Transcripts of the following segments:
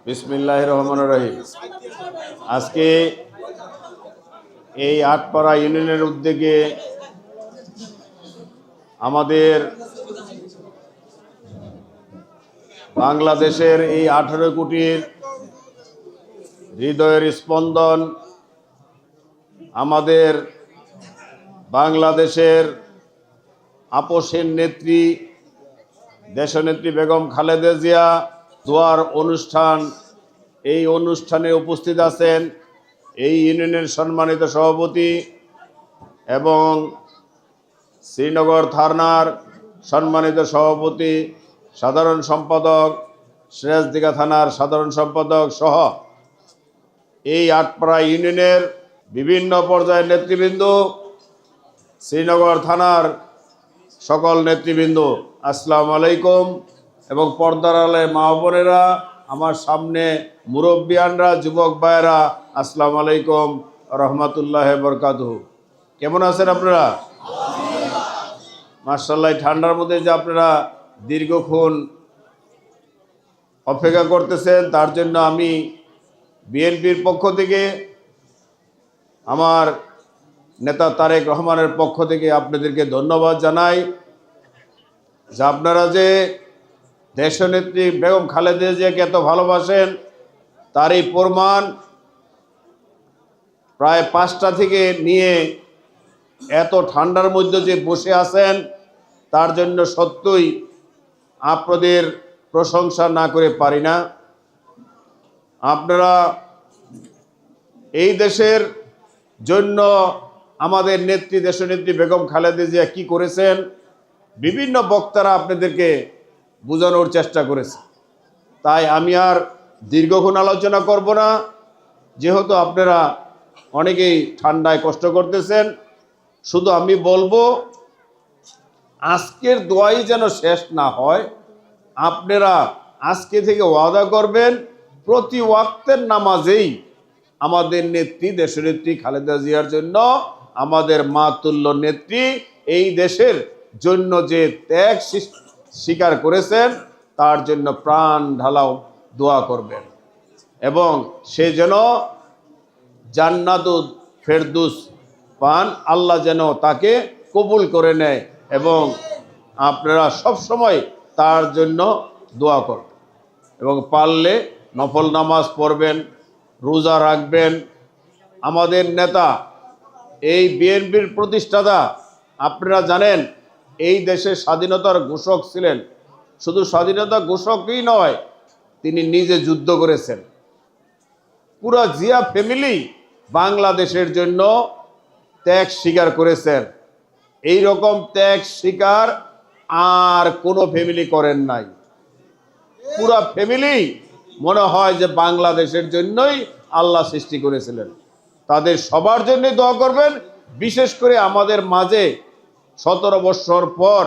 বিসমিল্লাহির রহমানির রহিম। আজকে এই আটপাড়া ইউনিয়নের উদ্যোগে আমাদের বাংলাদেশের এই 18 কোটির হৃদয়ের স্পন্দন, আমাদের বাংলাদেশের আপসের নেত্রী দেশনেত্রী বেগম খালেদা জিয়া দোয়ার অনুষ্ঠান, এই অনুষ্ঠানে উপস্থিত আছেন এই ইউনিয়নের সম্মানিত সভাপতি এবং শ্রীনগর থানার সম্মানিত সভাপতি, সাধারণ সম্পাদক, সিরাজদিঘা থানার সাধারণ সম্পাদক সহ এই আটপাড়া ইউনিয়নের বিভিন্ন পর্যায়ের নেতৃবৃন্দ, শ্রীনগর থানার সকল নেতৃবৃন্দ, আসসালামু আলাইকুম। এবং পর্দার আড়ালে মা বোনেরা, আমার সামনে মুরব্বিয়ানরা, যুবক ভাইয়েরা, আসসালামু আলাইকুম রহমতুল্লাহ বরকাতুহু। কেমন আছেন আপনারা? মাশাআল্লাহ। ঠান্ডার মধ্যে যে আপনারা দীর্ঘক্ষণ অপেক্ষা করতেছেন, তার জন্য আমি বিএনপির পক্ষ থেকে, আমার নেতা তারেক রহমানের পক্ষ থেকে আপনাদেরকে ধন্যবাদ জানাই যে আপনারা যে দেশনেত্রী বেগম খালেদা জিয়াকে এত ভালোবাসেন, তারই প্রমাণ প্রায় 5টা থেকে নিয়ে এত ঠান্ডার মধ্যে যে বসে আছেন, তার জন্য সত্যই আপনাদের প্রশংসা না করে পারি না। আপনারা এই দেশের জন্য আমাদের নেত্রী দেশনেত্রী বেগম খালেদা জিয়া কি করেছেন, বিভিন্ন বক্তারা আপনাদেরকে বোঝানোর চেষ্টা করেছে। তাই আমি আর দীর্ঘক্ষণ আলোচনা করব না, যেহেতু আপনারা অনেকেই ঠান্ডায় কষ্ট করতেছেন। শুধু আমি বলবো, আজকের দোয়াই যেন শেষ না হয়। আপনারা আজকে থেকে ওয়াদা করবেন, প্রতি ওয়াক্তের নামাজেই আমাদের নেত্রী দেশনেত্রী খালেদা জিয়ার জন্য, আমাদের মা তুল্য নেত্রী এই দেশের জন্য যে ত্যাগ স্বীকার করেছেন, তার জন্য প্রাণ ঢালাও দোয়া করবেন এবং সে যেন জান্নাতুল ফেরদৌস পান, আল্লাহ যেন তাকে কবুল করে নেয় এবং আপনারা সব সময় তার জন্য দোয়া করবেন এবং পারলে নফল নামাজ পড়বেন, রোজা রাখবেন। আমাদের নেতা, এই বিএনপির প্রতিষ্ঠাতা, আপনারা জানেন এই দেশের স্বাধীনতার ঘোষক ছিলেন। শুধু স্বাধীনতা ঘোষকই নয়, তিনি নিজে যুদ্ধ করেছেন। পুরা জিয়া ফ্যামিলি বাংলাদেশের জন্য ত্যাগ স্বীকার করেছেন। এই রকম ত্যাগ স্বীকার আর কোনো ফ্যামিলি করেন নাই। পুরা ফ্যামিলি মনে হয় যে বাংলাদেশের জন্যই আল্লাহ সৃষ্টি করেছিলেন। তাদের সবার জন্যই দোয়া করবেন। বিশেষ করে আমাদের মাঝে 17 বছর পর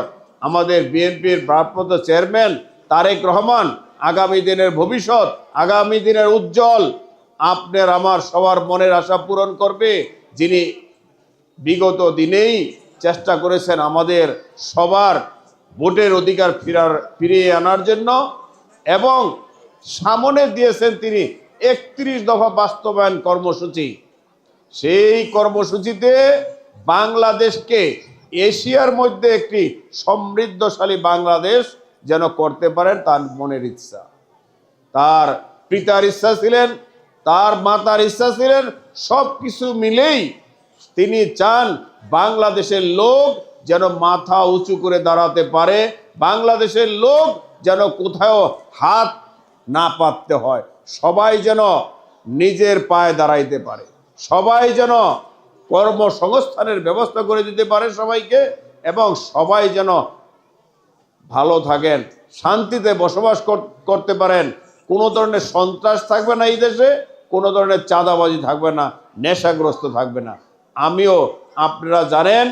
আমাদের বিএনপির ভারপ্রাপ্ত চেয়ারম্যান তারেক রহমান, আগামী দিনের ভবিষ্যৎ, আগামী দিনের উজ্জ্বল, আপনার আমার সবার মনের আশা পূরণ করবে, যিনি বিগত দিনেই চেষ্টা করেছেন আমাদের সবার ভোটের অধিকার ফিরিয়ে আনার জন্য এবং সামনে দিয়েছেন তিনি 31 দফা বাস্তবায়ন কর্মসূচি। সেই কর্মসূচিতে বাংলাদেশকে এশিয়ার মধ্যে একটি সমৃদ্ধশালী বাংলাদেশ যেন করতে পারেন, তার মনের ইচ্ছা। তার পিতার ইচ্ছা ছিলেন, তার মাতার ইচ্ছা ছিলেন, সব কিছু মিলেই তিনি চান বাংলাদেশের লোক যেন মাথা উঁচু করে দাঁড়াতে পারে, বাংলাদেশের লোক যেন কোথাও হাত না পাততে হয়, সবাই যেন নিজের পায়ে দাঁড়াইতে পারে, সবাই যেন কর্মসংস্থানের ব্যবস্থা করে দিতে পারে সবাইকে, এবং সবাই যেন ভালো থাকেন, শান্তিতে বসবাস করতে পারেন। কোনো ধরনের সন্ত্রাস থাকবে না এই দেশে, কোনো ধরনের চাঁদাবাজি থাকবে না, নেশাগ্রস্ত থাকবে না। আমিও, আপনারা জানেন,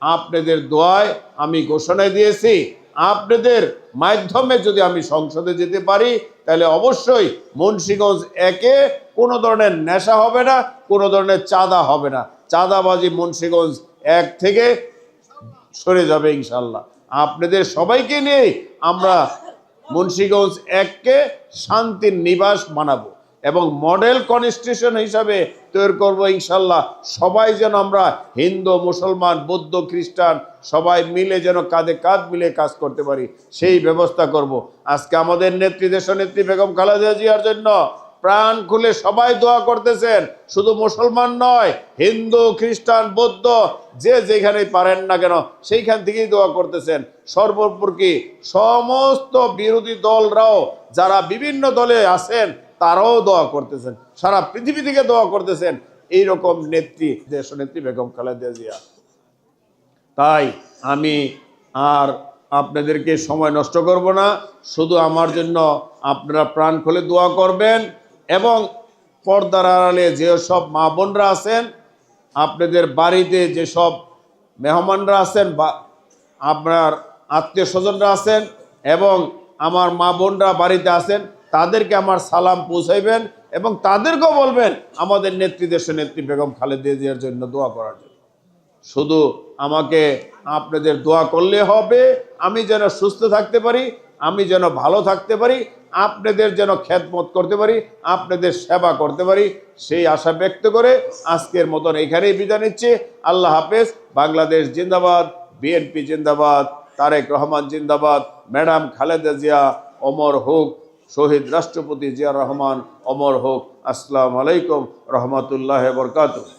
আপনাদের দোয়ায় আমি ঘোষণা দিয়েছি, আপনাদের মাধ্যমে যদি আমি সংসদে যেতে পারি, তাহলে অবশ্যই মুন্সিগঞ্জ 1-এ কোনো ধরনের নেশা হবে না, কোনো ধরনের চাঁদা হবে না। চাঁদাবাজি মুন্সিগঞ্জ 1 থেকে সরে যাবে ইনশাল্লাহ। আপনাদের সবাইকে নিয়ে আমরা মুন্সিগঞ্জ 1-কে শান্তির নিবাস বানাবো এবং মডেল কনস্টিটিউশন হিসাবে তৈরি করব ইনশাল্লাহ। সবাই যেন আমরা হিন্দু, মুসলমান, বৌদ্ধ, খ্রিস্টান সবাই মিলে যেন কাঁধে কাঁধ মিলে কাজ করতে পারি, সেই ব্যবস্থা করব। আজকে আমাদের নেত্রী, দেশনেত্রী বেগম খালেদা জিয়ার জন্য প্রাণ খুলে সবাই দোয়া করতেছেন। শুধু মুসলমান নয়, হিন্দু, খ্রিস্টান, বৌদ্ধ যে যেখানে পারেন না কেন সেইখান থেকেই দোয়া করতেছেন। সর্বোপরি সমস্ত বিরোধী দলরাও যারা বিভিন্ন দলে আছেন তারাও দোয়া করতেছেন, সারা পৃথিবী থেকে দোয়া করতেছেন এইরকম নেত্রী, দেশনেত্রী বেগম খালেদা জিয়া। তাই আমি আর আপনাদেরকে সময় নষ্ট করব না, শুধু আমার জন্য আপনারা প্রাণ খুলে দোয়া করবেন এবং পর্দার আড়ালে যেসব মা বোনরা আছেন, আপনাদের বাড়িতে যেসব মেহমানরা আছেন বা আপনার আত্মীয় স্বজনরা আছেন এবং আমার মা বোনরা বাড়িতে আছেন, তাদেরকে আমার সালাম পৌঁছাইবেন এবং তাদেরকেও বলবেন আমাদের নেত্রী, দেশনেত্রী বেগম খালেদা জিয়ার জন্য দোয়া করার জন্য। শুধু আমাকে আপনাদের দোয়া করলে হবে, আমি যেন সুস্থ থাকতে পারি, আমি যেন ভালো থাকতে পারি, আপনাদের যেন খেদমত করতে পারি, আপনাদের সেবা করতে পারি, সেই আশা ব্যক্ত করে আজকের মতন এখানেই বিদায় নিচ্ছি। আল্লাহ হাফেজ। বাংলাদেশ জিন্দাবাদ, বিএনপি জিন্দাবাদ, তারেক রহমান জিন্দাবাদ, ম্যাডাম খালেদা জিয়া অমর হোক, শহীদ রাষ্ট্রপতি জিয়া রহমান অমর হোক। আসসালামু আলাইকুম রহমতুল্লাহ বরকাতুহু।